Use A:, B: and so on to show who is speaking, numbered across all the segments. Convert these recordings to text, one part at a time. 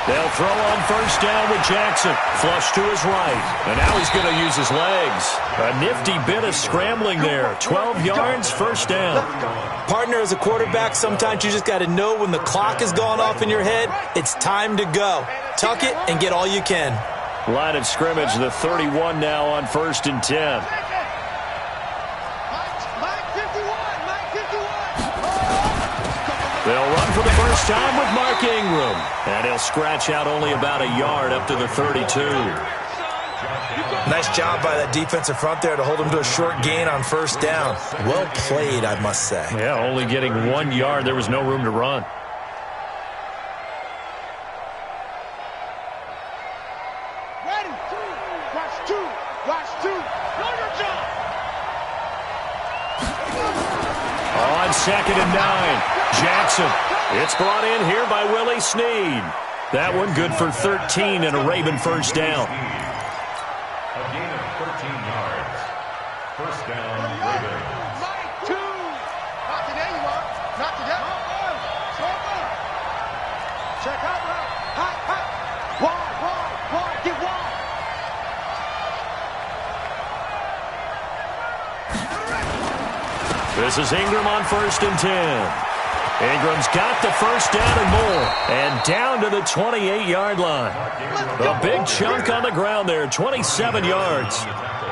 A: They'll throw on first down with Jackson. Flush to his right. And now he's going to use his legs. A nifty bit of scrambling there. 12 yards, first down.
B: Partner, as a quarterback, sometimes you just got to know when the clock has gone off in your head, it's time to go. Tuck it and get all you can.
A: Line of scrimmage, the 31 now on 1st and 10. They'll run for the first time with Mark Ingram. And he'll scratch out only about a yard up to the 32.
B: Nice job by that defensive front there to hold him to a short gain on first down. Well played, I must say.
A: Yeah, only getting 1 yard. There was no room to run. On 2nd and 9, Jackson. It's brought in here by Willie Snead. That one good for 13 and a Raven first down.
C: A gain of 13 yards. First down, Raven. Not today, you are. Not today. Check out. Wide. Get wide.
A: This is Ingram on 1st and 10. Ingram's got the first down and more. And down to the 28-yard line. A big chunk on the ground there, 27 yards.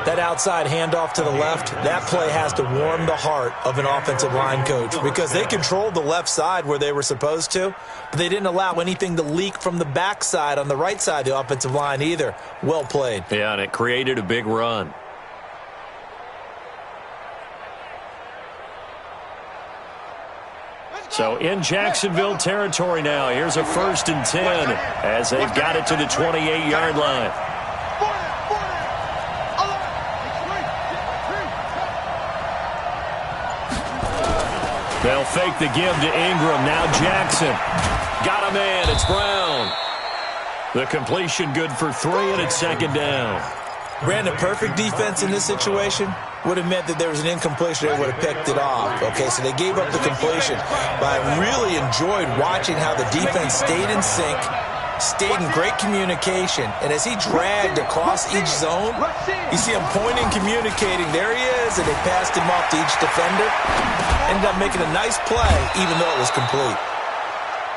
B: That outside handoff to the left, that play has to warm the heart of an offensive line coach because they controlled the left side where they were supposed to, but they didn't allow anything to leak from the backside on the right side of the offensive line either. Well played.
A: Yeah, and it created a big run. So in Jacksonville territory now. Here's a 1st and 10 as they've got it to the 28-yard line. They'll fake the give to Ingram. Now Jackson. Got a man. It's Brown. The completion good for 3, and it's 2nd down.
B: Brandon, perfect defense in this situation would have meant that there was an incompletion. They would have picked it off. Okay, so they gave up the completion. But I really enjoyed watching how the defense stayed in sync, stayed in great communication. And as he dragged across each zone, you see him pointing, communicating. There he is, and they passed him off to each defender. Ended up making a nice play, even though it was complete.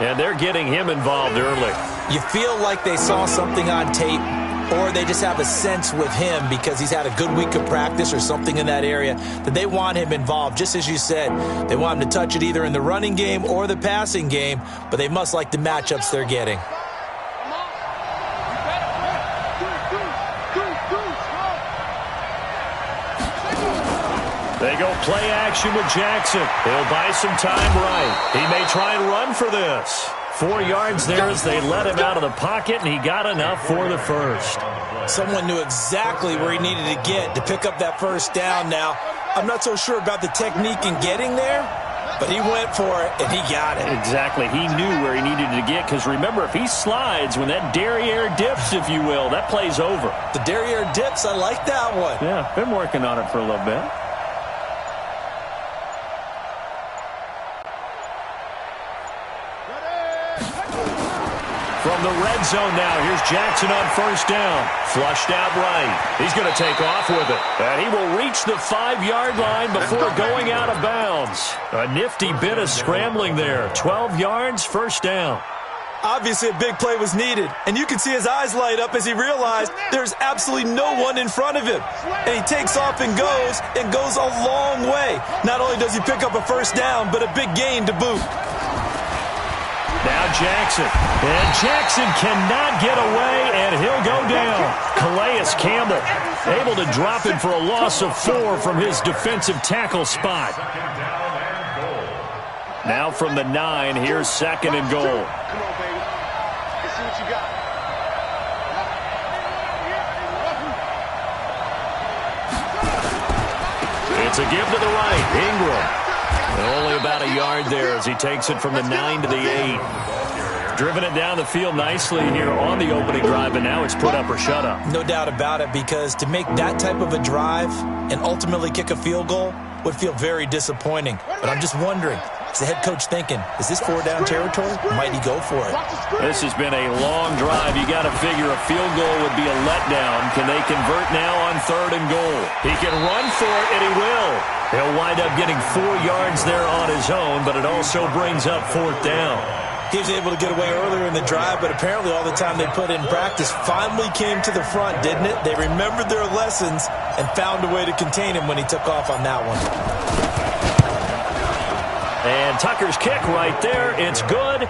A: And they're getting him involved early.
B: You feel like they saw something on tape, or they just have a sense with him because he's had a good week of practice or something in that area that they want him involved. Just as you said, they want him to touch it either in the running game or the passing game, but they must like the matchups they're getting.
A: They go play action with Jackson. He'll buy some time right. He may try and run for this. 4 yards there as they let him out of the pocket, and he got enough for the first.
B: Someone knew exactly where he needed to get to pick up that first down now. I'm not so sure about the technique in getting there, but he went for it, and he got it.
A: Exactly. He knew where he needed to get, because remember, if he slides, when that derriere dips, if you will, that play's over.
B: The derriere dips, I like that one.
A: Yeah, been working on it for a little bit. From the red zone now, here's Jackson on first down. Flushed out right. He's going to take off with it. And he will reach the 5-yard line before going out of bounds. A nifty bit of scrambling there. 12 yards, first down.
B: Obviously, a big play was needed, and you can see his eyes light up as he realized there's absolutely no one in front of him. And he takes off and goes a long way. Not only does he pick up a first down, but a big gain to boot.
A: Now Jackson. And Jackson cannot get away, and he'll go down. Calais Campbell able to drop him for a loss of 4 from his defensive tackle spot. Now from the 9, here's 2nd and goal.
C: Come on, baby. Let's see what you got.
A: It's a give to the right. Ingram. And only about a yard there as he takes it from the 9 to the 8. Driven it down the field nicely here on the opening drive, and now it's put up or shut up.
B: No doubt about it, because to make that type of a drive and ultimately kick a field goal, would feel very disappointing. But I'm just wondering, is the head coach thinking, is this 4-down territory? Might he go for it?
A: This has been a long drive. You got to figure a field goal would be a letdown. Can they convert now on 3rd and goal? He can run for it, and he will. He'll wind up getting 4 yards there on his own, but it also brings up 4th down.
B: He was able to get away earlier in the drive, but apparently all the time they put in practice finally came to the front, didn't it? They remembered their lessons and found a way to contain him when he took off on that one.
A: And Tucker's kick right there. It's good.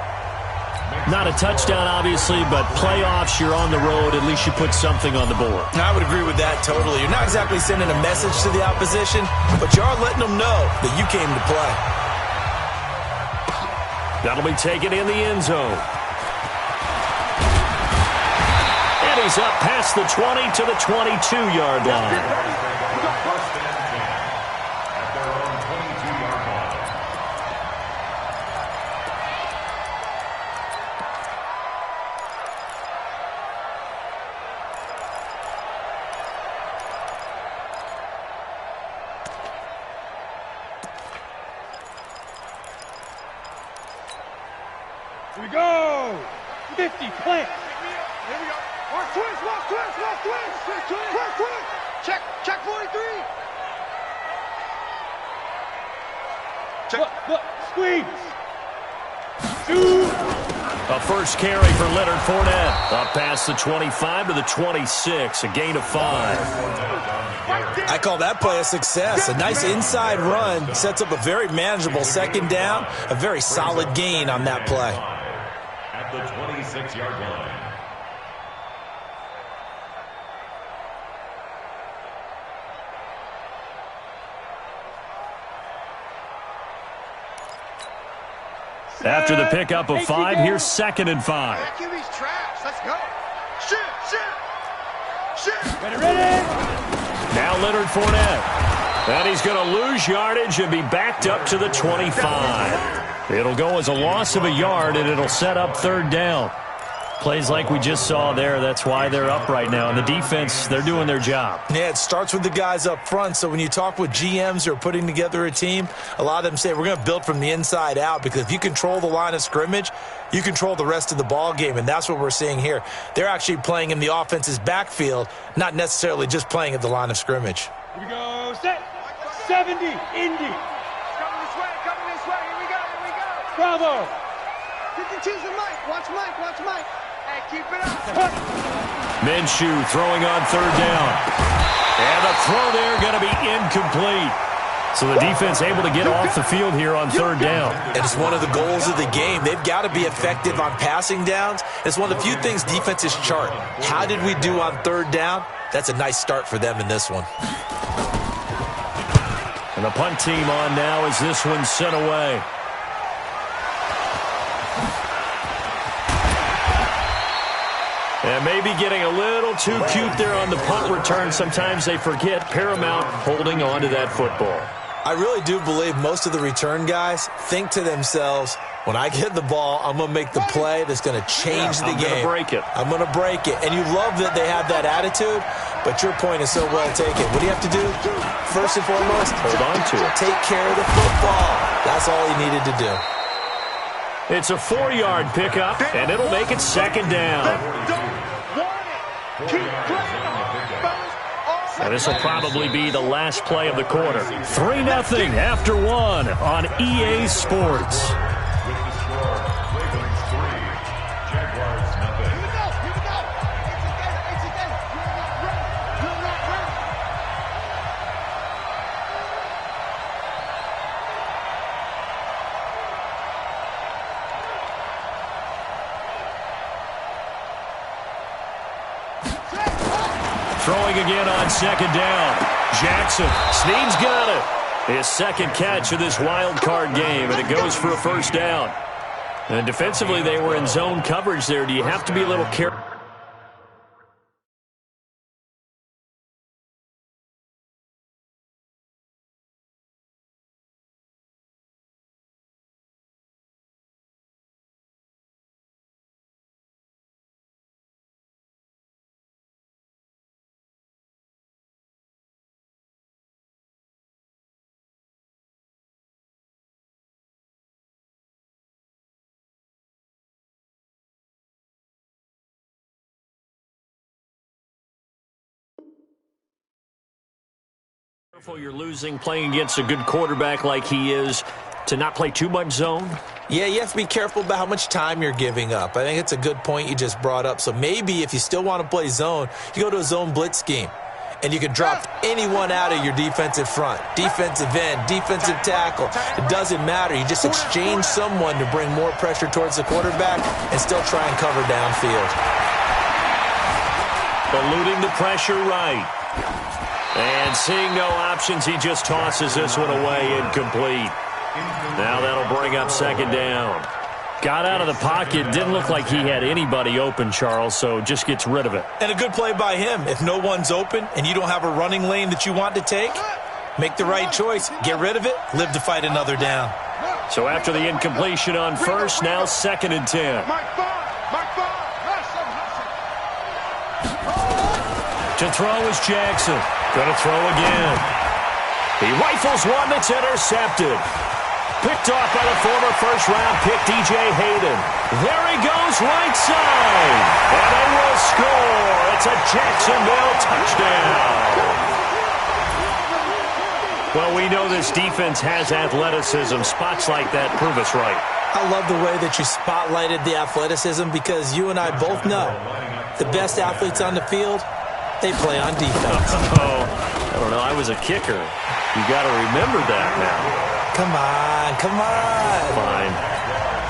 A: Not a touchdown, obviously, but playoffs, you're on the road. At least you put something on the board.
B: I would agree with that totally. You're not exactly sending a message to the opposition, but you are letting them know that you came to play.
A: That'll be taken in the end zone. And he's up past the 20 to the 22-yard line.
D: Here we go. 50, plant. Here we go. Watch twist, watch twist, watch twist. Twist, twist. Check 43. Check. Look, squeeze. Shoot.
A: A first carry for Leonard Fournette. Up past the 25 to the 26, a gain of 5.
B: I call that play a success. A nice inside run sets up a very manageable 2nd down, a very solid gain on that play.
C: At the 26-yard line.
A: After the pickup of 5, here's 2nd and 5.
D: QB's trash. Let's go. Shit. Ready.
A: Now Leonard Fournette. And he's going to lose yardage and be backed up to the 25. It'll go as a loss of a yard, and it'll set up 3rd down. Plays like we just saw there, that's why they're up right now. And the defense, they're doing their job.
B: Yeah, it starts with the guys up front. So when you talk with GMs who are putting together a team, a lot of them say we're going to build from the inside out, because if you control the line of scrimmage, you control the rest of the ball game, and that's what we're seeing here. They're actually playing in the offense's backfield, not necessarily just playing at the line of scrimmage.
D: Here we go. Set. 70. Indy. Coming this way. Here we go. Bravo. 52's the Mike. Watch Mike. Hey, keep it up.
A: Minshew throwing on 3rd down. And the throw there going to be incomplete. So the defense able to get off the field here on 3rd down.
B: And it's one of the goals of the game. They've got to be effective on passing downs. It's one of the few things defenses chart. How did we do on 3rd down? That's a nice start for them in this one.
A: And the punt team on now as this one's sent away. And maybe getting a little too cute there on the punt return. Sometimes they forget paramount holding on to that football.
B: I really do believe most of the return guys think to themselves, when I get the ball, I'm going to make the play that's going to change the game. I'm going to break it. And you love that they have that attitude, but your point is so well taken. What do you have to do? First and foremost,
A: hold on to it.
B: Take care of the football. That's all he needed to do.
A: It's a 4-yard pickup, and it'll make it 2nd down. And this will probably be the last play of the quarter. 3-0 after 1 on EA Sports. Throwing again on 2nd down. Jackson. Snead's got it. His 2nd catch of this wild card game, and it goes for a 1st down. And defensively, they were in zone coverage there. Do you have to be a little careful? You're losing, playing against a good quarterback like he is, to not play too much zone?
B: Yeah, you have to be careful about how much time you're giving up. I think it's a good point you just brought up. So maybe if you still want to play zone, you go to a zone blitz scheme. And you can drop anyone out of your defensive front, defensive end, defensive tackle. It doesn't matter. You just exchange someone to bring more pressure towards the quarterback and still try and cover downfield.
A: Eluding the pressure right. And seeing no options, he just tosses this one away, incomplete. Now that'll bring up second down. Got out of the pocket, didn't look like he had anybody open, Charles, so just gets rid of it.
B: And a good play by him. If no one's open and you don't have a running lane that you want to take, make the right choice. Get rid of it, live to fight another down.
A: So after the incompletion on first, now 2nd and 10. To throw is Jackson. Gonna throw again. He rifles one that's intercepted. Picked off by the former first-round pick, DJ Hayden. There he goes, right side. And they will score. It's a Jacksonville touchdown. Well, we know this defense has athleticism. Spots like that prove us right.
B: I love the way that you spotlighted the athleticism because you and I both know the best athletes on the field, they play on defense.
A: Oh, I don't know. I was a kicker. You got to remember that now.
B: Come on, come on.
A: Fine.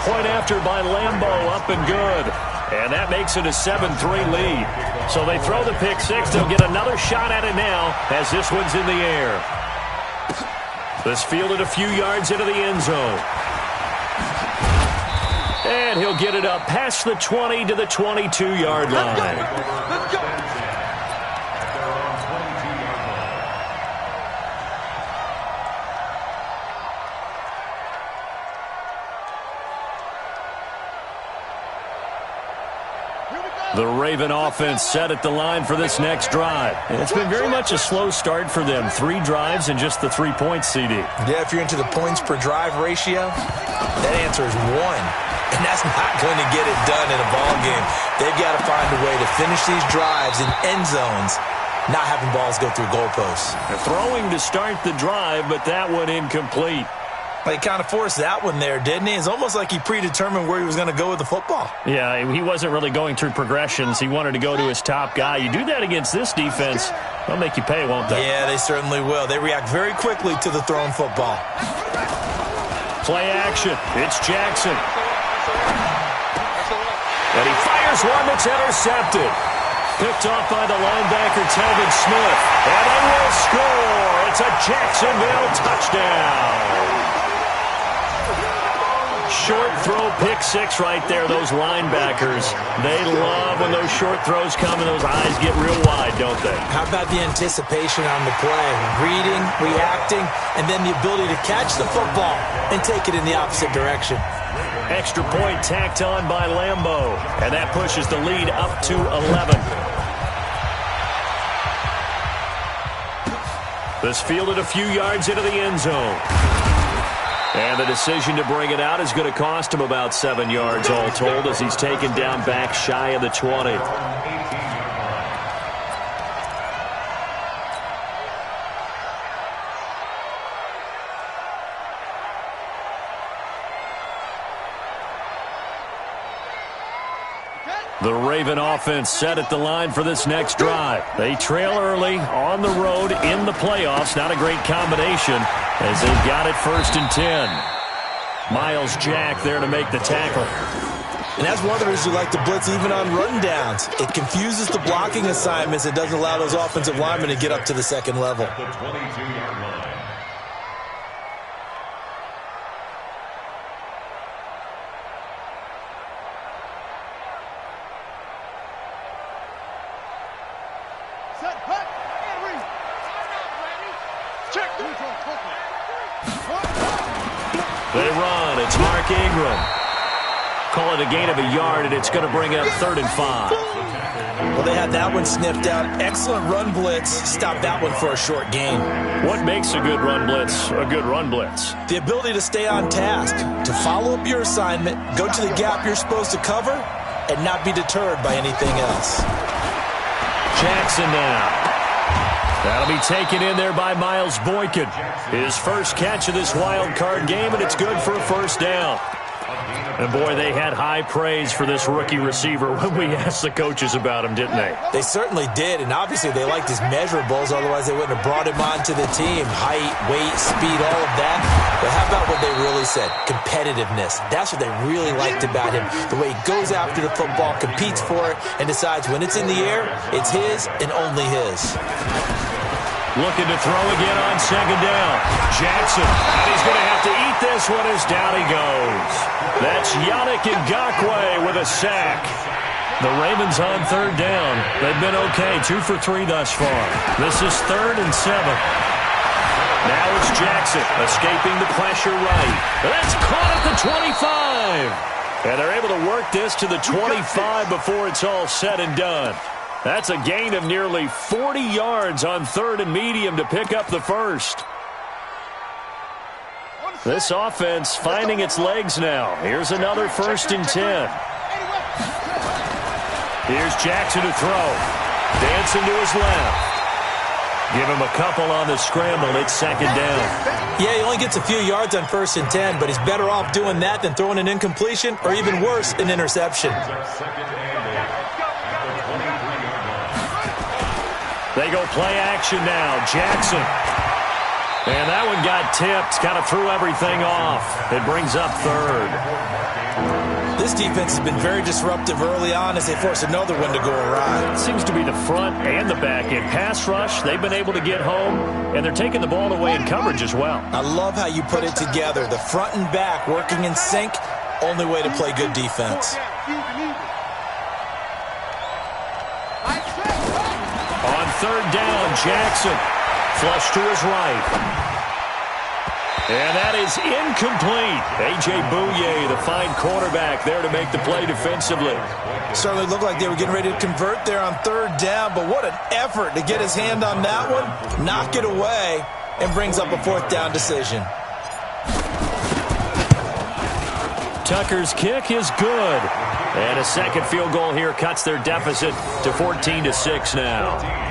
A: Point after by Lambo, up and good. And that makes it a 7-3 lead. So they throw the pick six. They'll get another shot at it now as this one's in the air. This fielded a few yards into the end zone. And he'll get it up past the 20 to the 22-yard line.
C: Let's go.
A: The Raven offense set at the line for this next drive. And it's been very much a slow start for them. 3 drives and just the 3 points, CD.
B: Yeah, if you're into the points per drive ratio, that answer is 1. And that's not going to get it done in a ball game. They've got to find a way to finish these drives in end zones, not having balls go through goalposts.
A: They're throwing to start the drive, but that one incomplete.
B: He kind of forced that one there, didn't he? It's almost like he predetermined where he was going to go with the football.
A: Yeah, he wasn't really going through progressions. He wanted to go to his top guy. You do that against this defense, they'll make you pay, won't they?
B: Yeah, they certainly will. They react very quickly to the thrown football.
A: Play action. It's Jackson. And he fires one that's intercepted. Picked off by the linebacker, Telvin Smith. And they will score. It's a Jacksonville touchdown. Short throw, pick six right there. Those linebackers, they love when those short throws come and those eyes get real wide, don't they?
B: How about the anticipation on the play? Reading, reacting, and then the ability to catch the football and take it in the opposite direction.
A: Extra point tacked on by Lambo, and that pushes the lead up to 11. This fielded a few yards into the end zone. And the decision to bring it out is going to cost him about 7 yards all told as he's taken down back shy of the 20. The Raven offense set at the line for this next drive. They trail early on the road in the playoffs. Not a great combination as they've got it 1st and 10. Miles Jack there to make the tackle.
B: And that's one of the reasons we like to blitz even on rundowns. It confuses the blocking assignments. It doesn't allow those offensive linemen to get up to the second level.
C: The 22-yard line.
A: They run. It's Mark Ingram. Call it a gain of a yard, and it's going to bring up 3rd and 5.
B: Well, they had that one sniffed out. Excellent run blitz. Stop that one for a short gain.
A: What makes a good run blitz a good run blitz?
B: The ability to stay on task, to follow up your assignment, go to the gap you're supposed to cover, and not be deterred by anything else.
A: Jackson now. That'll be taken in there by Miles Boykin. His first catch of this wild card game, and it's good for a first down. And, boy, they had high praise for this rookie receiver when we asked the coaches about him, didn't they?
B: They certainly did, and obviously they liked his measurables. Otherwise, they wouldn't have brought him onto the team. Height, weight, speed, all of that. But how about what they really said? Competitiveness. That's what they really liked about him. The way he goes after the football, competes for it, and decides when it's in the air, it's his and only his.
A: Looking to throw again on second down. Jackson, and he's going to have to eat this one as down he goes. That's Yannick Ngakoue with a sack. The Ravens on third down. They've been okay, 2 for 3 thus far. This is 3rd and 7. Now it's Jackson escaping the pressure right. That's caught at the 25. And they're able to work this to the 25 before it's all said and done. That's a gain of nearly 40 yards on 3rd and medium to pick up the first. This offense finding its legs now. Here's another 1st and 10. Here's Jackson to throw. Dancing to his left. Give him a couple on the scramble. It's 2nd down.
B: Yeah, he only gets a few yards on 1st and 10, but he's better off doing that than throwing an incompletion or even worse, an interception.
A: They go play action now. Jackson. And that one got tipped. Kind of threw everything off. It brings up 3rd.
B: This defense has been very disruptive early on as they force another one to go awry.
A: It seems to be the front and the back end. Pass rush, they've been able to get home, and they're taking the ball away in coverage as well.
B: I love how you put it together. The front and back working in sync, only way to play good defense.
A: On 3rd down, Jackson. Flush to his right. And that is incomplete. A.J. Bouye, the fine quarterback, there to make the play defensively.
B: Certainly looked like they were getting ready to convert there on 3rd down, but what an effort to get his hand on that one, knock it away, and brings up a 4th down decision.
A: Tucker's kick is good. And a second field goal here cuts their deficit to 14-6 now.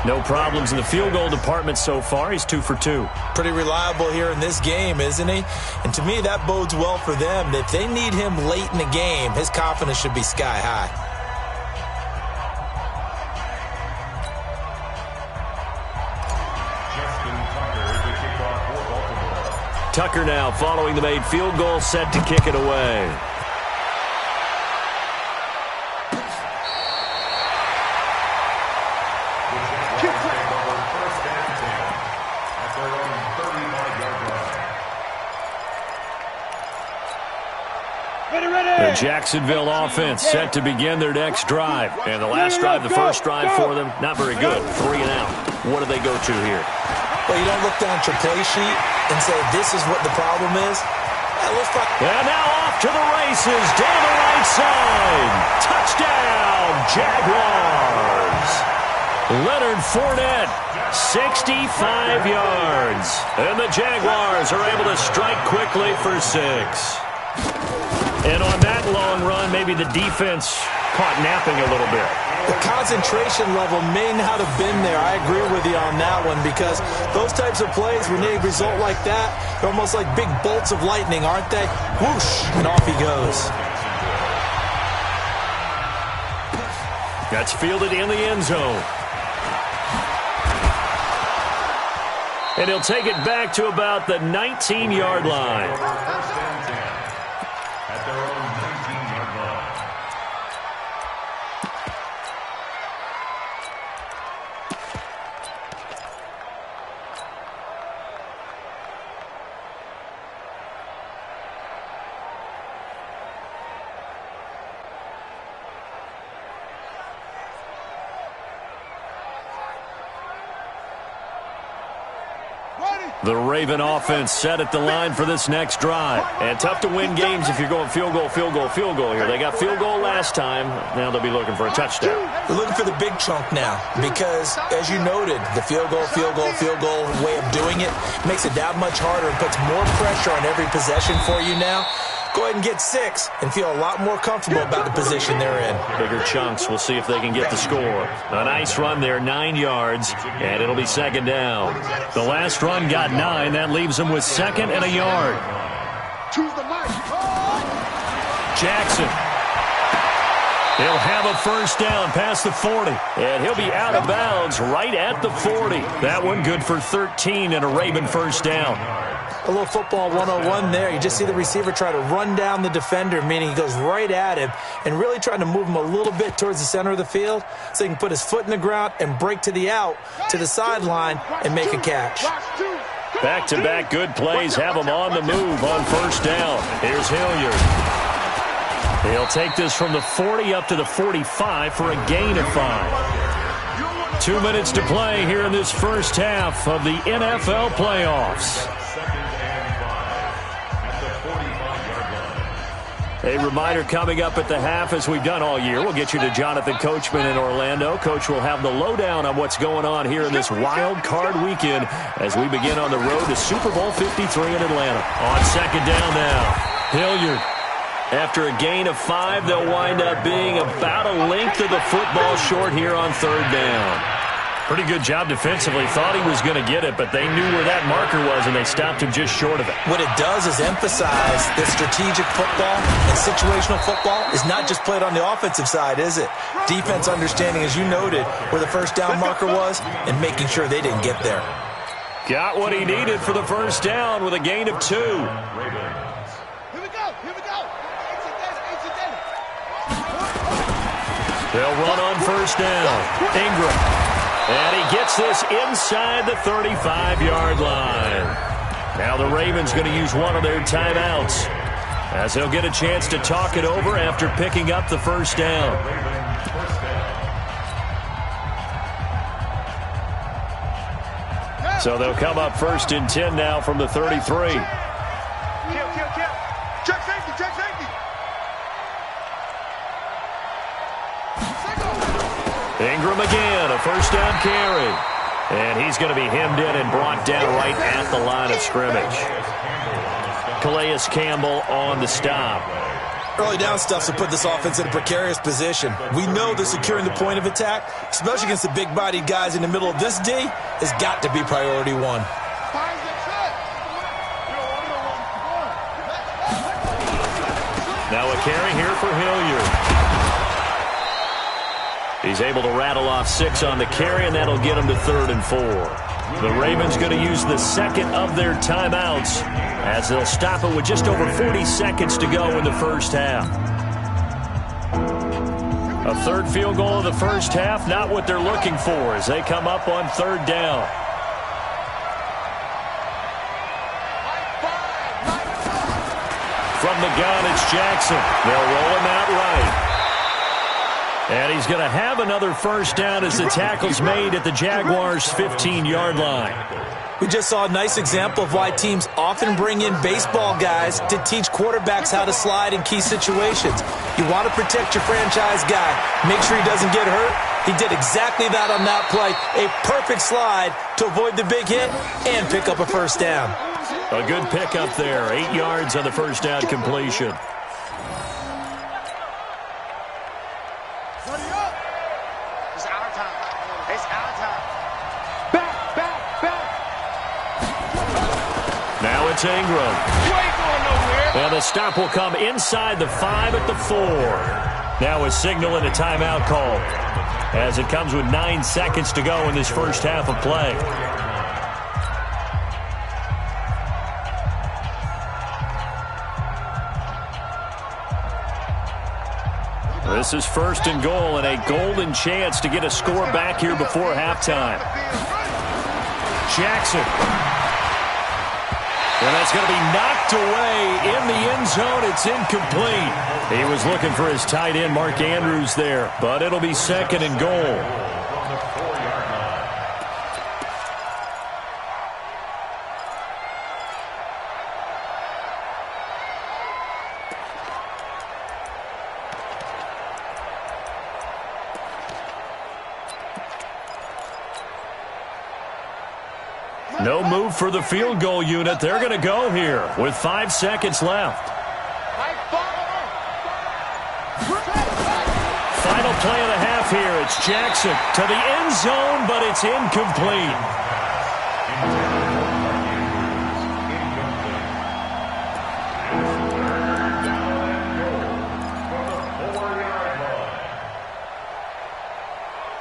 A: No problems in the field goal department so far. He's 2 for 2.
B: Pretty reliable here in this game, isn't he? And to me, that bodes well for them. If they need him late in the game, his confidence should be sky high.
A: Tucker now following the made field goal, set to kick it away. The Jacksonville offense set to begin their next drive. And the last drive, the first drive for them, not very good. 3 and out. What do they go to here?
B: Well, you don't look down at your play sheet and say, this is what the problem is.
A: And now off to the races, down the right side. Touchdown, Jaguars. Leonard Fournette, 65 yards. And the Jaguars are able to strike quickly for 6. And on that long run, maybe the defense caught napping a little bit.
B: The concentration level may not have been there. I agree with you on that one because those types of plays, when they result like that, they're almost like big bolts of lightning, aren't they? Whoosh, and off he goes.
A: That's fielded in the end zone. And he'll take it back to about the 19-yard line.
C: At their own 19-yard line.
A: The Raven offense set at the line for this next drive. And tough to win games if you're going field goal here. They got field goal last time. Now they'll be looking for a touchdown.
B: They're looking for the big chunk now because, as you noted, the field goal way of doing it makes it that much harder and puts more pressure on every possession for you now. go ahead and get 6 and feel a lot more comfortable about the position they're in.
A: Bigger chunks. We'll see if they can get the score. A nice run there, 9 yards, and it'll be second down. The last run got 9. That leaves them with 2nd and a yard.
D: Choose the mic.
A: Jackson. He'll have a first down past the 40, and he'll be out of bounds right at the 40. That one good for 13 and a Raven first down.
B: A little football 101 there. You just see the receiver try to run down the defender, meaning he goes right at him and really trying to move him a little bit towards the center of the field so he can put his foot in the ground and break to the out, to the sideline, and make a catch.
A: Back-to-back good plays have him on the move on first down. Here's Hilliard. He'll take this from the 40 up to the 45 for a gain of 5. 2 minutes to play here in this first half of the NFL playoffs. A reminder coming up at the half, as we've done all year, we'll get you to Jonathan Coachman in Orlando. Coach will have the lowdown on what's going on here in this wild card weekend as we begin on the road to Super Bowl 53 in Atlanta. On second down now, Hilliard. After a gain of 5, they'll wind up being about a length of the football short here on third down. Pretty good job defensively. Thought he was going to get it, but they knew where that marker was, and they stopped him just short of it.
B: What it does is emphasize that strategic football and situational football is not just played on the offensive side, is it? Defense understanding, as you noted, where the first down marker was and making sure they didn't get there.
A: Got what he needed for the first down with a gain of 2. They'll run on first down. Ingram. And he gets this inside the 35-yard line. Now the Ravens going to use one of their timeouts as they'll get a chance to talk it over after picking up the first down. So they'll come up first and 10 now from the 33.
D: Check safety, check safety.
A: Ingram again, a first down carry. And he's going to be hemmed in and brought down right at the line of scrimmage. Calais Campbell on the stop.
B: Early down stuff to put this offense in a precarious position. We know that securing the point of attack, especially against the big-bodied guys in the middle of this D, has got to be priority 1.
A: Now a carry here for Hilliard. He's able to rattle off 6 on the carry, and that'll get him to 3rd and 4. The Ravens going to use the second of their timeouts as they'll stop it with just over 40 seconds to go in the first half. A third field goal of the first half, not what they're looking for as they come up on third down. From the gun, it's Jackson. They'll roll him out right. And he's going to have another first down as the tackle's made at the Jaguars' 15-yard line.
B: We just saw a nice example of why teams often bring in baseball guys to teach quarterbacks how to slide in key situations. You want to protect your franchise guy. Make sure he doesn't get hurt. He did exactly that on that play. A perfect slide to avoid the big hit and pick up a first down.
A: A good pickup there. 8 yards on the first down completion. It's Ingram. And the stop will come inside the 5 at the 4. Now a signal and a timeout call as it comes with 9 seconds to go in this first half of play. This is 1st and goal and a golden chance to get a score back here before halftime. Jackson. And that's going to be knocked away in the end zone. It's incomplete. He was looking for his tight end, Mark Andrews, there. But it'll be 2nd and goal. No move for the field goal unit. They're going to go here with 5 seconds left. play of the half here. It's Jackson to the end zone, but it's incomplete.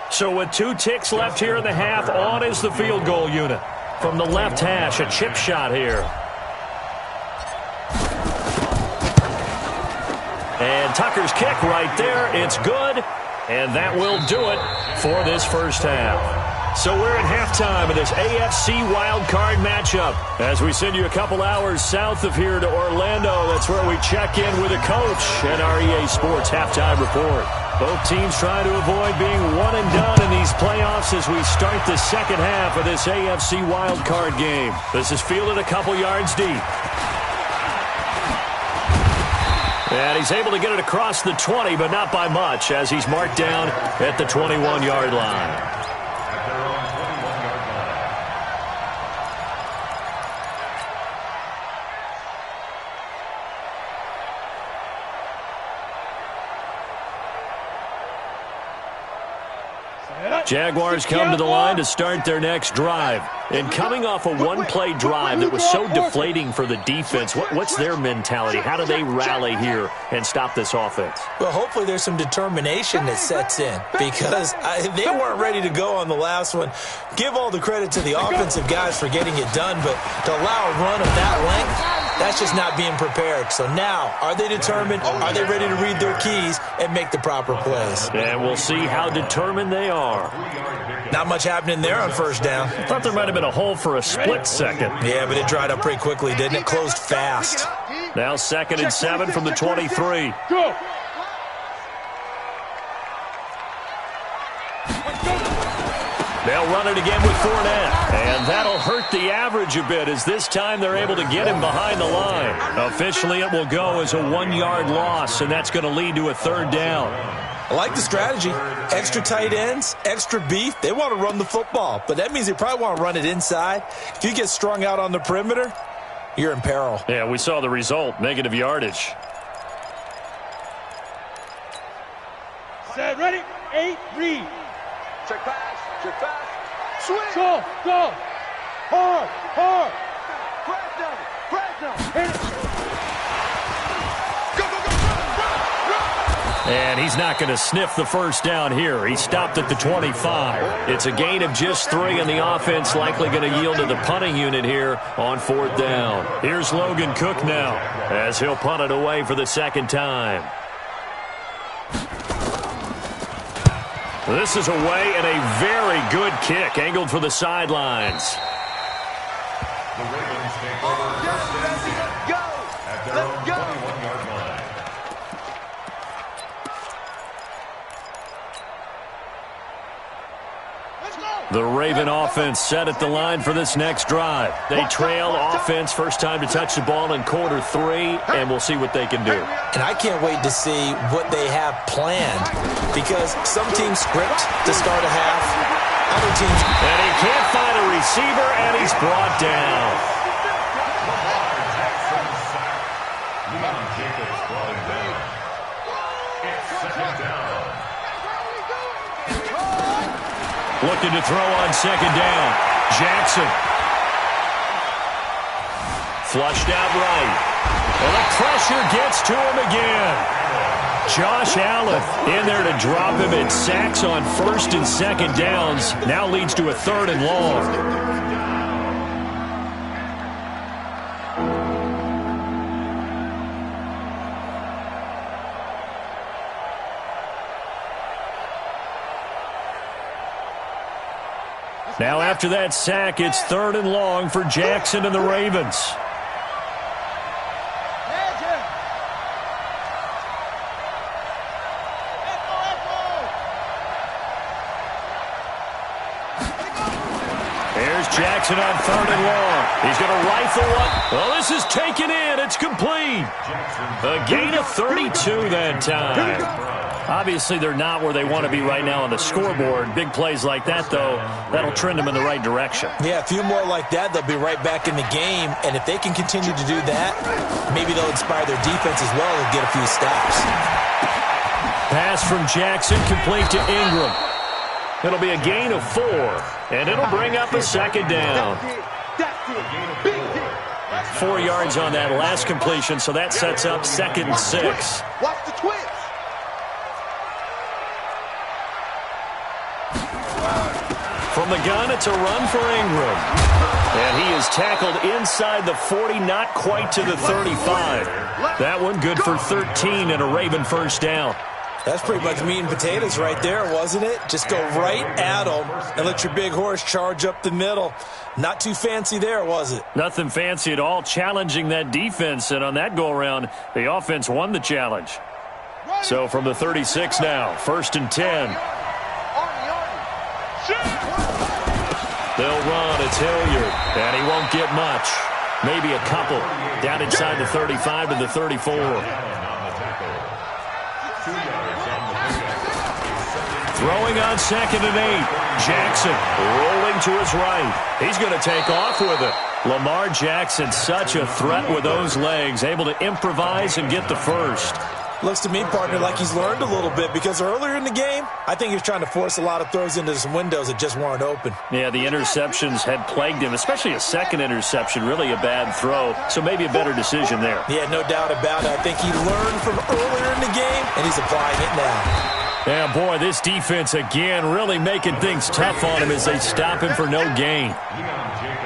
A: So with 2 ticks left here in the half, on is the field goal unit. From the left hash, a chip shot here. And Tucker's kick right there. It's good. And that will do it for this first half. So we're at halftime of this AFC wildcard matchup. As we send you a couple hours south of here to Orlando, that's where we check in with a coach and our EA Sports halftime report. Both teams trying to avoid being one and done in these playoffs as we start the second half of this AFC wildcard game. This is fielded a couple yards deep. And he's able to get it across the 20, but not by much, as he's marked down at the 21-yard line. Jaguars come to the line to start their next drive. And coming off a one-play drive that was so deflating for the defense, what's their mentality? How do they rally here and stop this offense?
B: Well, hopefully there's some determination that sets in because they weren't ready to go on the last one. Give all the credit to the offensive guys for getting it done, but to allow a run of that length, that's just not being prepared. So now, are they determined? Are they ready to read their keys and make the proper plays?
A: And we'll see how determined they are.
B: Not much happening there on first down.
A: I thought there might have been a hole for a split second.
B: Yeah, but it dried up pretty quickly, didn't it? Closed fast.
A: Now 2nd and 7 from the 23.
D: Go.
A: They'll run it again with Fournette. And that'll hurt the average a bit as this time they're able to get him behind the line. Officially, it will go as a 1-yard loss, and that's going to lead to a 3rd down.
B: I like the strategy. Extra tight ends, extra beef. They want to run the football, but that means they probably want to run it inside. If you get strung out on the perimeter, you're in peril.
A: Yeah, we saw the result, negative yardage.
D: Set, ready, 8, read.
C: Check pass, swing.
D: Go, go. Hard.
C: Press down.
D: Hit it.
A: And he's not going to sniff the first down here. He stopped at the 25. It's a gain of just 3, and the offense likely going to yield to the punting unit here on 4th down. Here's Logan Cook now as he'll punt it away for the 2nd time. This is away and a very good kick angled for the sidelines.
C: The Ravens take over first and 10 at their own 21-yard line.
A: The Raven offense set at the line for this next drive. They trail offense first time to touch the ball in quarter 3, and we'll see what they can do.
B: And I can't wait to see what they have planned because some teams script to start a half, other teams...
A: And he can't find a receiver, and he's brought down. Looking to throw on 2nd down. Jackson. Flushed out right. And the pressure gets to him again. Josh Allen in there to drop him in sacks on 1st and 2nd downs. Now leads to a 3rd and long. Now after that sack, it's 3rd and long for Jackson and the Ravens. Here's Jackson on 3rd and long. He's going to rifle one. Well, this is taken in. It's complete. A gain of 32 that time. Obviously, they're not where they want to be right now on the scoreboard. Big plays like that, though, that'll trend them in the right direction.
B: Yeah, a few more like that, they'll be right back in the game. And if they can continue to do that, maybe they'll inspire their defense as well and get a few stops.
A: Pass from Jackson, complete to Ingram. It'll be a gain of 4, and it'll bring up a second down. 4 yards on that last completion, so that sets up 2nd and 6.
D: Watch the twist.
A: From the gun, it's a run for Ingram. And he is tackled inside the 40, not quite to the 35. That one good for 13 and a Raven first down.
B: That's pretty much meat and potatoes right there, wasn't it? Just go right at them and let your big horse charge up the middle. Not too fancy there, was it?
A: Nothing fancy at all, challenging that defense. And on that go-around, the offense won the challenge. So from the 36 now, 1st and 10. They'll run. It's Hilliard. And he won't get much. Maybe a couple. Down inside the 35 to the 34. Throwing on 2nd and 8. Jackson rolling to his right. He's going to take off with it. Lamar Jackson, such a threat with those legs, able to improvise and get the first.
B: Looks to me, partner, like he's learned a little bit, because earlier in the game, I think he was trying to force a lot of throws into some windows that just weren't open.
A: Yeah, the interceptions had plagued him, especially a second interception, really a bad throw, so maybe a better decision there.
B: Yeah, no doubt about it. I think he learned from earlier in the game, and he's applying it now.
A: Yeah, boy, this defense, again, really making things tough on him as they stop him for no gain.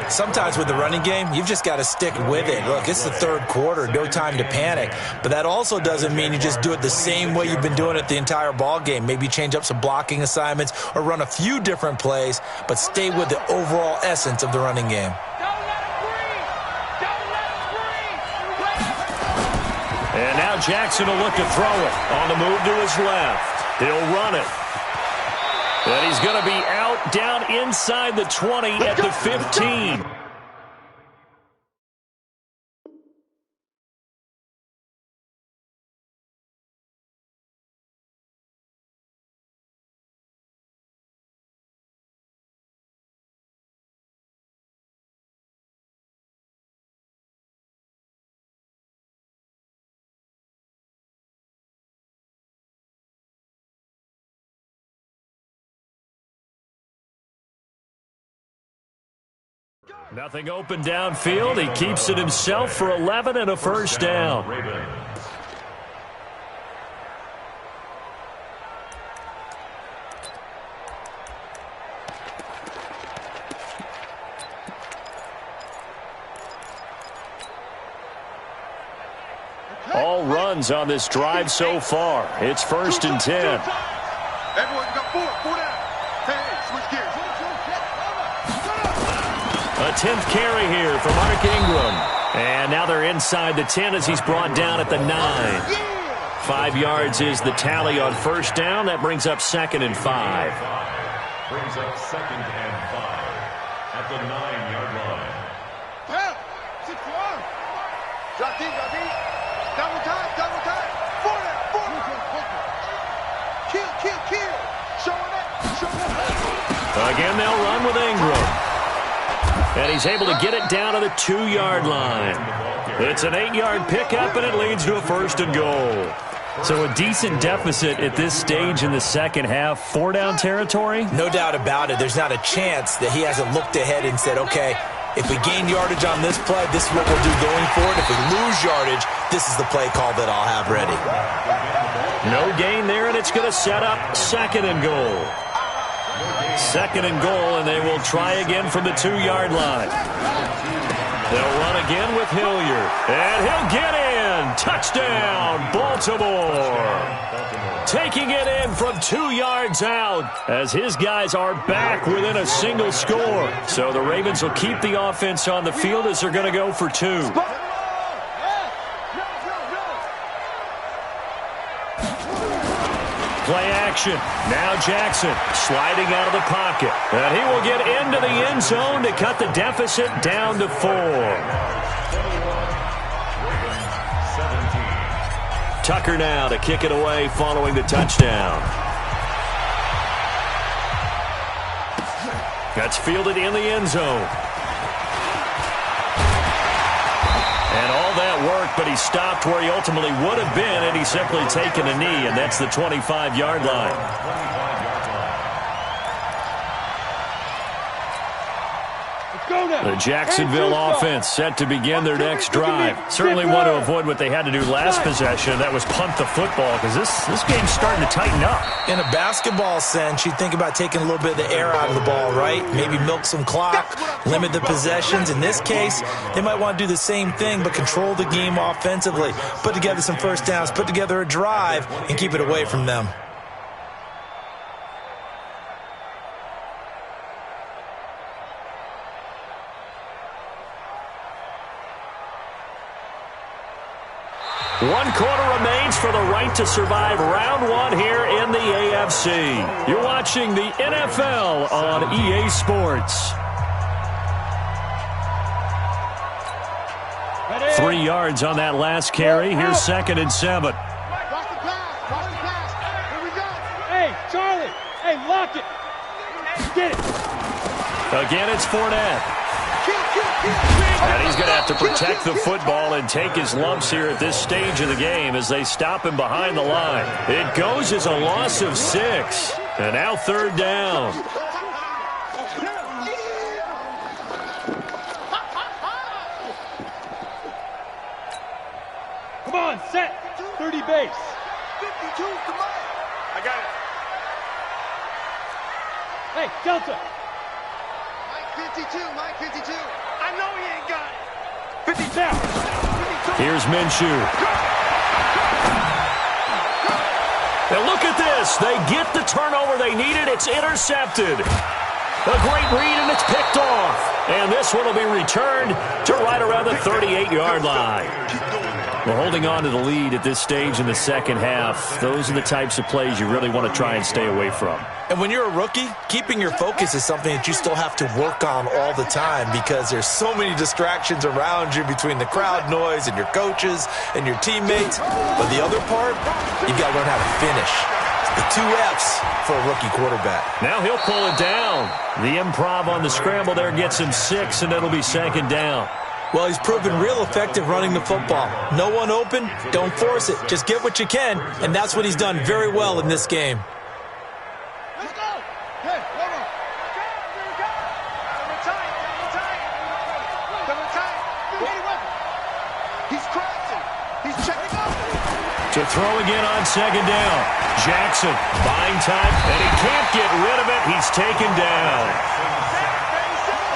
B: Sometimes with the running game, you've just got to stick with it. Look, it's the 3rd quarter, no time to panic. But that also doesn't mean you just do it the same way you've been doing it the entire ball game. Maybe change up some blocking assignments or run a few different plays, but stay with the overall essence of the running game.
A: And now Jackson will look to throw it on the move to his left. He'll run it. And he's going to be out down inside the 20 at the 15. Nothing open downfield. He keeps it himself for 11 and a first down. All runs on this drive so far. It's 1st and 10.
D: Everyone got 4 down. Hey, switch gears.
A: A 10th carry here for Mark Ingram. And now they're inside the 10 as he's brought down at the 9. 5 yards is the tally on first down. That brings up 2nd and 5.
C: Brings up 2nd and 5 at the 9-yard line.
D: Down. 6 yards. Drop deep. Double time. 4 down. Kill. Showing up.
A: Again, they'll run with Ingram. And he's able to get it down to the 2-yard line. It's an 8-yard pickup, and it leads to a 1st and goal. So a decent deficit at this stage in the second half. 4-down territory?
B: No doubt about it. There's not a chance that he hasn't looked ahead and said, okay, if we gain yardage on this play, this is what we'll do going forward. If we lose yardage, this is the play call that I'll have ready.
A: No gain there, and it's going to set up 2nd and goal. 2nd and goal, and they will try again from the 2-yard line. They'll run again with Hilliard, and he'll get in. Touchdown, Baltimore. Taking it in from 2 yards out as his guys are back within a single score. So the Ravens will keep the offense on the field as they're going to go for 2. Play action. Now Jackson sliding out of the pocket. And he will get into the end zone to cut the deficit down to 4. Tucker now to kick it away following the touchdown. That's fielded in the end zone. And all that work, but he stopped where he ultimately would have been had he simply taken a knee, and that's the 25-yard line. The Jacksonville offense set to begin their next drive. Certainly want to avoid what they had to do last possession. That was punt the football, because this game's starting to tighten up.
B: In a basketball sense, you think about taking a little bit of the air out of the ball, right? Maybe milk some clock, limit the possessions. In this case, they might want to do the same thing, but control the game offensively. Put together some first downs, put together a drive, and keep it away from them.
A: One quarter remains for the right to survive round one here in the AFC. You're watching the NFL on EA Sports. 3 yards on that last carry. Here's 2nd and 7.
D: Hey, Charlie. Hey, lock it. Get it.
A: Again, it's Fournette. And he's going to have to protect the football and take his lumps here at this stage of the game as they stop him behind the line. It goes as a loss of 6. And now 3rd down.
D: Come on, set. 30 base. 52, come on. I got it. Hey, Delta. Mike 52, Mike 52. I know he ain't got it. 50 now. 52.
A: Here's Minshew. And look at this. They get the turnover they needed. It's intercepted. A great read, and it's picked off. And this one will be returned to right around the 38-yard line. Well, holding on to the lead at this stage in the second half, those are the types of plays you really want to try and stay away from.
B: And when you're a rookie, keeping your focus is something that you still have to work on all the time because there's so many distractions around you between the crowd noise and your coaches and your teammates. But the other part, you got to learn how to finish. The 2 F's for a rookie quarterback.
A: Now he'll pull it down. The improv on the scramble there gets him 6, and it'll be 2nd down.
B: Well, he's proven real effective running the football. No one open, don't force it. Just get what you can, and that's what he's done very well in this game.
D: Let's go. Hey, hold on. Double tight. He's crossing. He's checking up.
A: To throw again on 2nd down. Jackson buying time, and he can't get rid of it. He's taken down.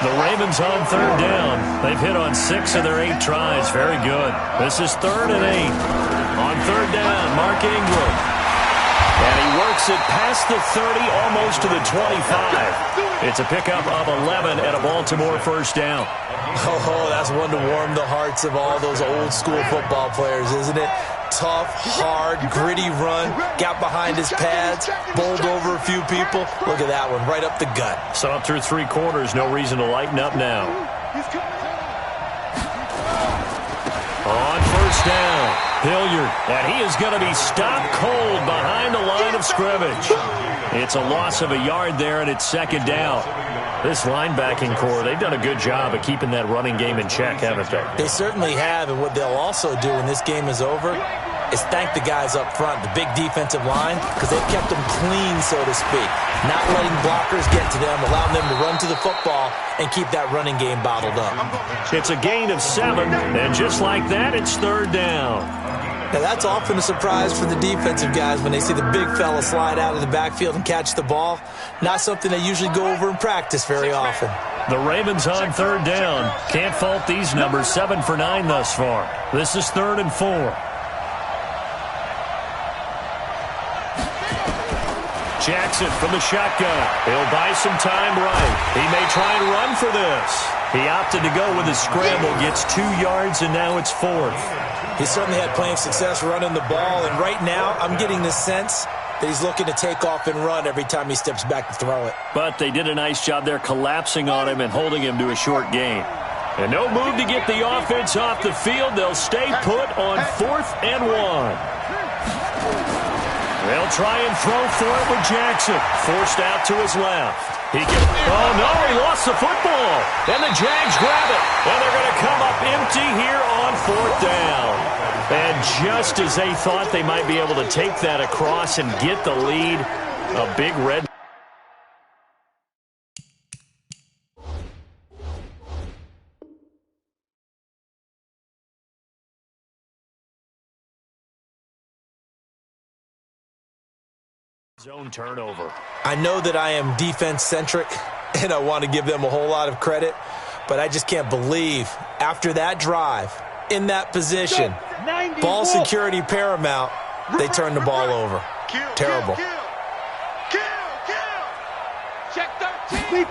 A: The Ravens on 3rd down. They've hit on 6 of their 8 tries. Very good. This is 3rd and 8. On 3rd down, Mark Ingram. And he works it past the 30, almost to the 25. It's a pickup of 11 and a Baltimore first down.
B: Oh, that's one to warm the hearts of all those old school football players, isn't it? Tough, hard, gritty run, got behind his pads, bowled over a few people. Look at that one, right up the gut.
A: So up through 3 quarters, no reason to lighten up now. On 1st down, Hilliard, and he is going to be stopped cold behind the line of scrimmage. It's a loss of a yard there, and it's 2nd down. This linebacking core, they've done a good job of keeping that running game in check, haven't they?
B: They certainly have, and what they'll also do when this game is over is thank the guys up front, the big defensive line, because they've kept them clean, so to speak. Not letting blockers get to them, allowing them to run to the football and keep that running game bottled up.
A: It's a gain of 7, and just like that, it's 3rd down.
B: Now, that's often a surprise for the defensive guys when they see the big fella slide out of the backfield and catch the ball. Not something they usually go over in practice very often.
A: The Ravens on 3rd down. Can't fault these numbers. 7 for 9 thus far. This is 3rd and 4. Jackson from the shotgun. He'll buy some time right. He may try and run for this. He opted to go with his scramble, gets 2 yards, and now it's 4th.
B: He certainly had plenty of success running the ball, and right now I'm getting the sense that he's looking to take off and run every time he steps back to throw it.
A: But they did a nice job there collapsing on him and holding him to a short gain. And no move to get the offense off the field. They'll stay put on 4th and 1. They'll try and throw for it with Jackson. Forced out to his left. Oh, no, he lost the football. And the Jags grab it. And they're going to come up empty here on 4th down. just as they thought they might be able to take that across and get the lead, a big red zone turnover.
B: I know that I am defense-centric, and I want to give them a whole lot of credit, but I just can't believe after that drive, in that position, ball security paramount, they turned the ball over. Terrible.
D: Check 13.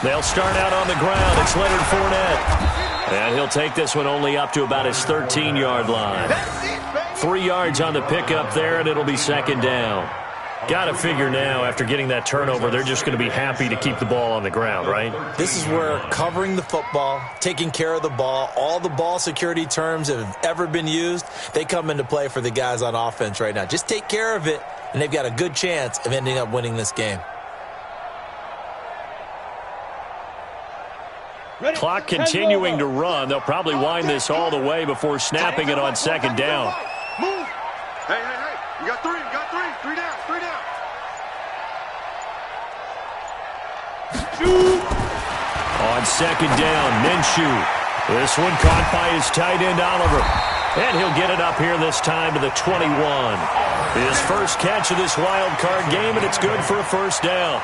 A: They'll start out on the ground. It's Leonard Fournette. And he'll take this one only up to about his 13-yard line. 3 yards on the pickup there, and it'll be second down. Got to figure now, after getting that turnover, they're just going to be happy to keep the ball on the ground, right?
B: This is where covering the football, taking care of the ball, all the ball security terms that have ever been used, they come into play for the guys on offense right now. Just take care of it, and they've got a good chance of ending up winning this game.
A: Clock continuing to run. They'll probably wind this all the way before snapping it on second down.
D: Move. Hey. You got three. Three down. Shoot.
A: On second down, Minshew. This one caught by his tight end, Oliver. And he'll get it up here this time to the 21. His first catch of this wild card game, and it's good for a first down.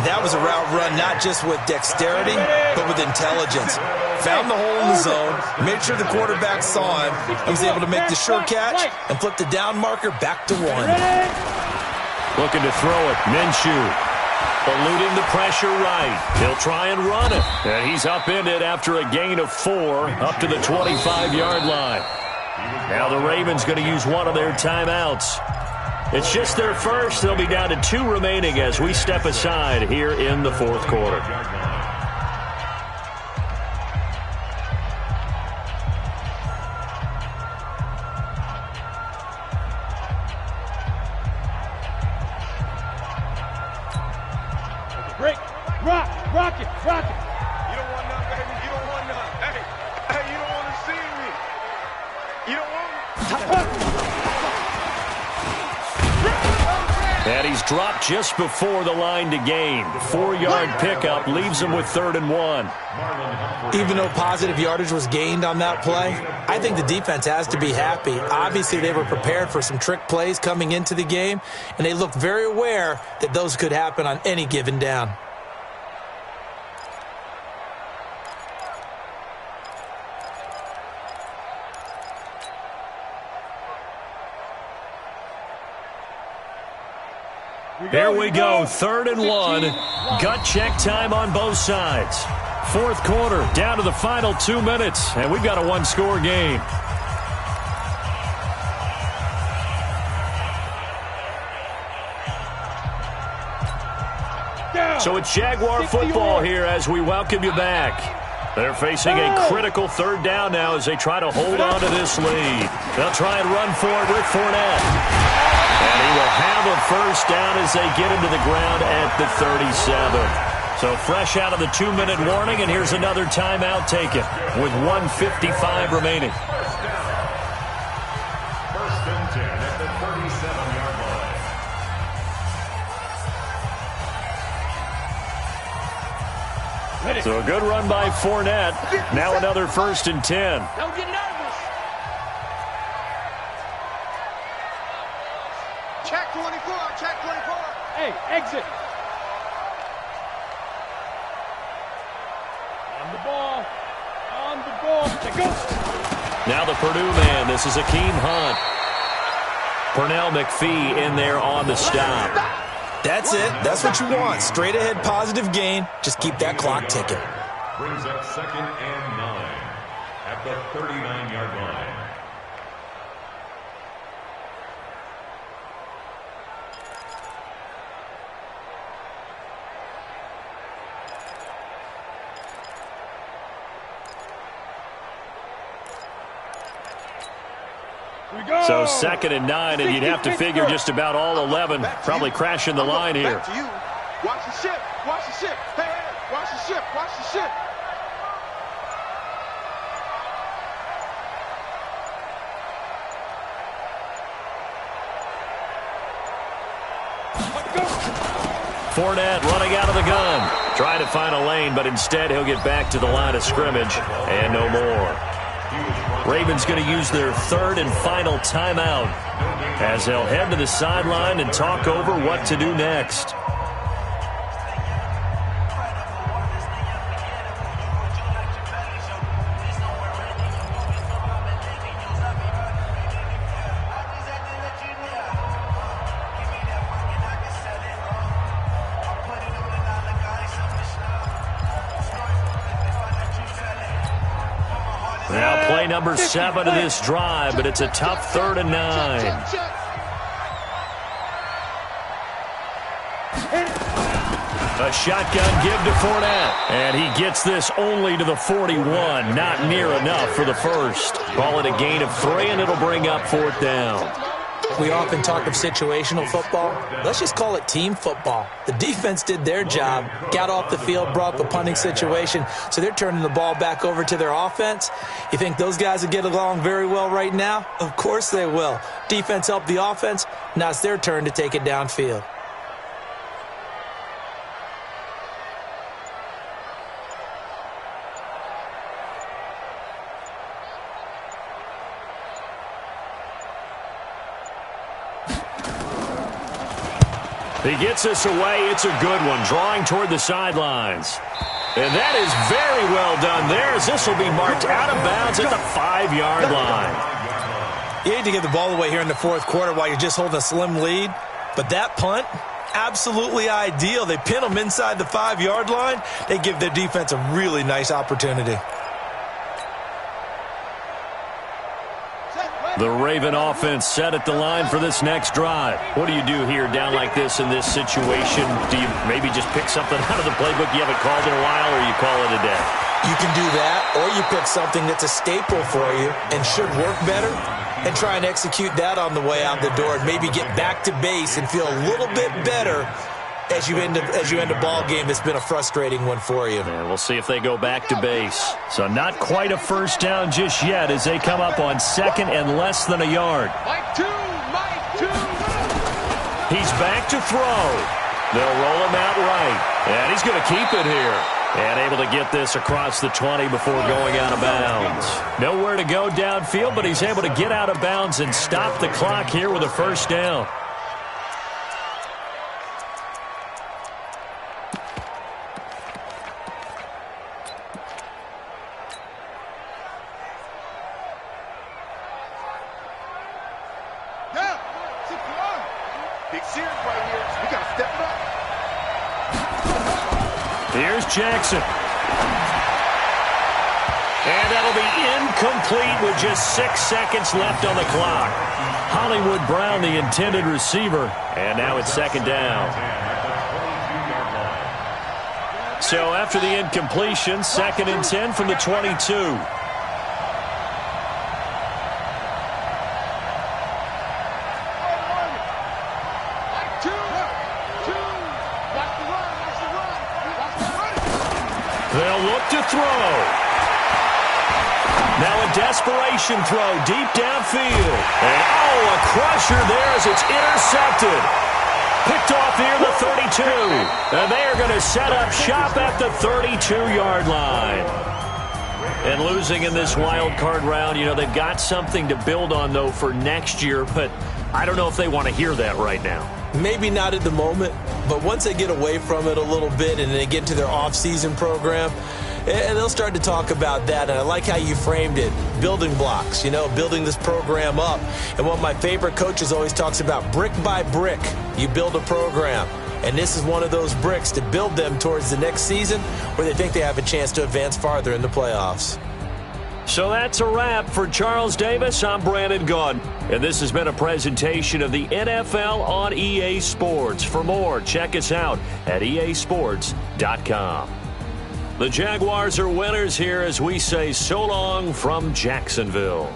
B: That was a route run not just with dexterity, but with intelligence. Found the hole in the zone, made sure the quarterback saw him. He was able to make the sure catch and flip the down marker back to 1.
A: Looking to throw it, Minshew. Eluding the pressure right. He'll try and run it. And he's upended after a gain of 4 up to the 25-yard line. Now the Ravens going to use one of their timeouts. It's just their first. They'll be down to 2 remaining as we step aside here in the fourth quarter.
D: Break. Rock it. You don't want none, baby. You don't want none. Hey, you don't want to see me. You don't want
A: And he's dropped just before the line to gain. 4-yard pickup leaves him with 3rd and 1.
B: Even though positive yardage was gained on that play, I think the defense has to be happy. Obviously, they were prepared for some trick plays coming into the game, and they looked very aware that those could happen on any given down.
A: Here we go, 3rd and 1. Gut check time on both sides. Fourth quarter, down to the final 2 minutes, and we've got a 1-score game. So it's Jaguar football here as we welcome you back. They're facing a critical 3rd down now as they try to hold on to this lead. They'll try and run for it with Fournette. And he will have a first down as they get him to the ground at the 37. So fresh out of the 2-minute warning, and here's another timeout taken with 1:55 remaining.
C: First and 10 at the 37-yard line.
A: So a good run by Fournette. Now another 1st and 10.
D: Don't get nervous. Check 24. Hey, exit. On the ball. Let go.
A: Now the Purdue man. This is Akeem Hunt. Pernell McPhee in there on the stop.
B: That's it. That's what you want. Straight ahead positive gain. Just keep that clock ticking.
C: Brings up 2nd and 9 at the 39-yard line.
A: So 2nd and 9, and you'd have to figure just about all 11 probably crashing the line here.
D: Back to you. Watch the ship. Hey, watch the ship.
A: Fournette running out of the gun. Trying to find a lane, but instead he'll get back to the line of scrimmage and no more. Ravens going to use their third and final timeout as they'll head to the sideline and talk over what to do next. Now play number 7 of this drive, but it's a tough 3rd and 9. A shotgun give to Fournette, and he gets this only to the 41. Not near enough for the first. Call it a gain of 3, and it'll bring up 4th down.
B: We often talk of situational football. Let's just call it team football. The defense did their job, got off the field, brought up a punting situation, so they're turning the ball back over to their offense. You think those guys will get along very well right now? Of course they will. Defense helped the offense. Now it's their turn to take it downfield.
A: He gets this away. It's a good one, drawing toward the sidelines. And that is very well done there, as this will be marked out of bounds at the 5-yard line.
B: You hate to give the ball away here in the 4th quarter while you're just holding a slim lead, but that punt, absolutely ideal. They pin them inside the 5-yard line. They give their defense a really nice opportunity.
A: The Raven offense set at the line for this next drive. What do you do here down like this in this situation? Do you maybe just pick something out of the playbook you haven't called in a while, or you call it a day?
B: You can do that, or you pick something that's a staple for you and should work better and try and execute that on the way out the door and maybe get back to base and feel a little bit better as you end a ball game that's been a frustrating one for you.
A: And we'll see if they go back to base. So not quite a first down just yet as they come up on 2nd and less than a yard.
D: Mike 2.
A: He's back to throw. They'll roll him out right. And he's going to keep it here. And able to get this across the 20 before going out of bounds. Nowhere to go downfield, but he's able to get out of bounds and stop the clock here with a first down.
D: Big series right here. We got to step it up.
A: Here's Jackson. And that'll be incomplete with just 6 seconds left on the clock. Hollywood Brown, the intended receiver. And now it's 2nd down. So after the incompletion, 2nd and 10 from the 22. They'll look to throw. Now a desperation throw deep downfield. And a crusher there as it's intercepted. Picked off near the 32. And they are going to set up shop at the 32-yard line. And losing in this wild card round, you know, they've got something to build on, though, for next year. But I don't know if they want to hear that right now.
B: Maybe not at the moment, but once they get away from it a little bit and they get to their off-season program, and they'll start to talk about that. And I like how you framed it, building blocks, you know, building this program up. And one of my favorite coaches always talks about brick by brick, you build a program. And this is one of those bricks to build them towards the next season where they think they have a chance to advance farther in the playoffs.
A: So that's a wrap for Charles Davis. I'm Brandon Gaudin, and this has been a presentation of the NFL on EA Sports. For more, check us out at easports.com. The Jaguars are winners here as we say so long from Jacksonville.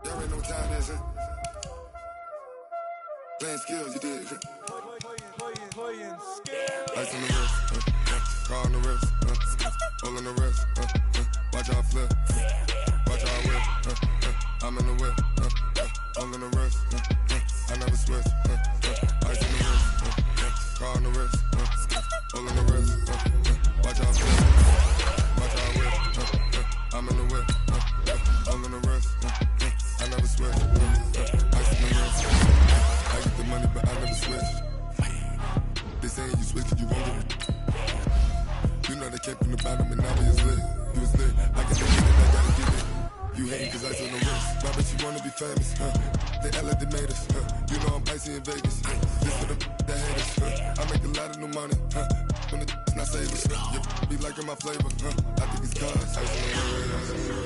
E: Y'all already know what time it is, huh? Playing skills, you did.
B: Playing
E: Ice on the wrist, car on the wrist, hole in the wrist, watch out flip, watch out whip, I'm in the whip, hole in the wrist, I never switch, ice on the wrist, car on the wrist, hole in the wrist, watch out flip, watch out whip, I'm in the whip, hole in the wrist, I never switch, ice on the wrist, I get the money but I never switch. They saying you switch it, you won't get it. You know they came from the bottom and now they is lit. You was lit, I can get it, I gotta get it. You hating cause ice on the wrist. Why bet you wanna be famous, They act like they made us, You know I'm icy in Vegas, This for the that hate us, I make a lot of new money, When it's not saving, You be liking my flavor, I think it's cause ice on the wrist.